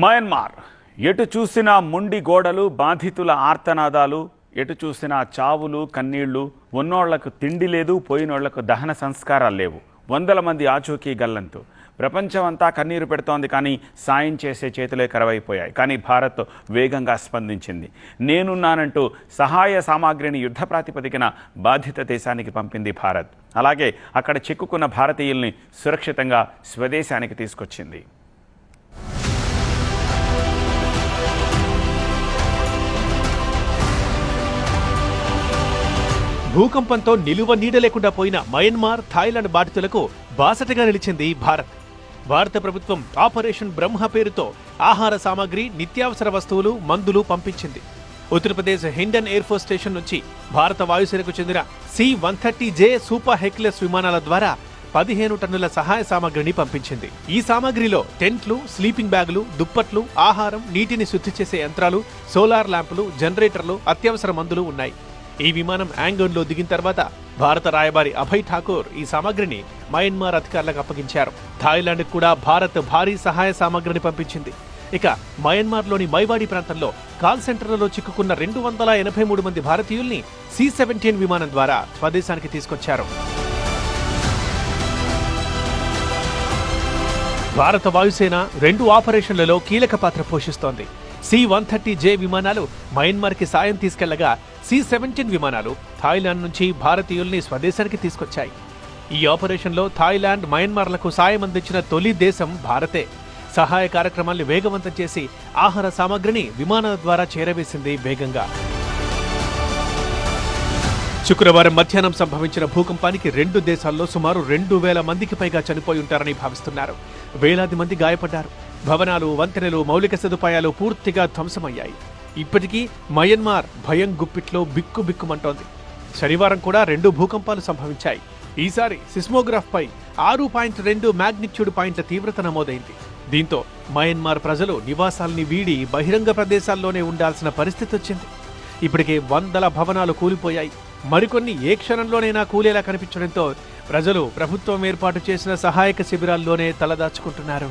Myanmar ఎటు చూసినా మొండి గోడలు, బాధితుల ఆర్తనాదాలు, ఎటు చూసినా చావులు, కన్నీళ్లు. ఉన్నోళ్లకు తిండి లేదు, పోయినోళ్లకు దహన సంస్కారాలు లేవు. వందల మంది ఆచూకీ గల్లంతు. ప్రపంచమంతా కన్నీరు పెడుతోంది, కానీ సాయం చేసే చేతులే కరవైపోయాయి. కానీ భారత్ వేగంగా స్పందించింది. నేనున్నానంటూ సహాయ సామాగ్రిని యుద్ధ ప్రాతిపదికన బాధిత దేశానికి పంపింది భారత్. అలాగే అక్కడ చిక్కుకున్న భారతీయుల్ని సురక్షితంగా స్వదేశానికి తీసుకొచ్చింది. భూకంపంతో నిలువ నీడ లేకుండా పోయిన మయన్మార్, థాయిలాండ్ బాధితులకు బాసటగా నిలిచింది భారత్. భారత ప్రభుత్వం ఆపరేషన్ బ్రహ్మ పేరుతో ఆహార సామాగ్రి, నిత్యావసర వస్తువులు, మందులు పంపించింది. Uttar Pradesh Hindon air force station నుంచి భారత వాయుసేనకు చెందిన C-130J సూపర్ హెర్క్యులస్ విమానాల ద్వారా 15 టన్నుల సహాయ సామాగ్రిని పంపించింది. ఈ సామాగ్రిలో టెంట్లు, స్లీపింగ్ బ్యాగులు, దుప్పట్లు, ఆహారం, నీటిని శుద్ధి చేసే యంత్రాలు, సోలార్ ల్యాంపులు, జనరేటర్లు, అత్యవసర మందులు ఉన్నాయి. ఈ విమానం యాంగన్లో దిగిన తర్వాత భారత రాయబారి అభయ్ ఠాకూర్ ఈ సామాగ్రిని మయన్మార్ అధికారులకు అప్పగించారు. థాయిలాండ్కు కూడా భారత్ భారీ సహాయ సామాగ్రిని పంపించింది. ఇక మయన్మార్లోని మైవాడి ప్రాంతంలో కాల్ సెంటర్లలో చిక్కుకున్న 283 మంది భారతీయుల్ని C-17 విమానం ద్వారా స్వదేశానికి తీసుకొచ్చారు. భారత వాయుసేన 2 ఆపరేషన్లలో కీలక పాత్ర పోషిస్తోంది. C-130J విమానాలు మయన్మార్కి సాయం తీసుకెళ్లగా C-17 విమానాలు థాయిలాండ్ నుంచి భారతీయుల్ని స్వదేశానికి తీసుకొచ్చాయి. ఈ ఆపరేషన్లో థాయిలాండ్, మయన్మార్లకు సాయం అందించిన తొలి దేశం భారతే. సహాయ కార్యక్రమాల్ని వేగవంతం చేసి ఆహార సామాగ్రిని విమానాల ద్వారా చేరవేసింది వేగంగా. శుక్రవారం మధ్యాహ్నం సంభవించిన భూకంపానికి 2 దేశాల్లో సుమారు 2000 మందికి పైగా చనిపోయి ఉంటారని భావిస్తున్నారు. వేలాది మంది గాయపడ్డారు. భవనాలు, వంతెనలు, మౌలిక సదుపాయాలు పూర్తిగా ధ్వంసమయ్యాయి. ఇప్పటికీ మయన్మార్ భయం గుప్పిట్లో బిక్కుబిక్కుమంటోంది. శనివారం కూడా 2 భూకంపాలు సంభవించాయి. ఈసారి సిస్మోగ్రాఫ్ పై 6.2 మ్యాగ్నిట్యూడ్ పాయింట్ల తీవ్రత నమోదైంది. దీంతో మయన్మార్ ప్రజలు నివాసాల్ని వీడి బహిరంగ ప్రదేశాల్లోనే ఉండాల్సిన పరిస్థితి వచ్చింది. ఇప్పటికే వందల భవనాలు కూలిపోయాయి. మరికొన్ని ఏ క్షణంలోనైనా కూలేలా కనిపించడంతో ప్రజలు ప్రభుత్వం ఏర్పాటు చేసిన సహాయక శిబిరాల్లోనే తలదాచుకుంటున్నారు.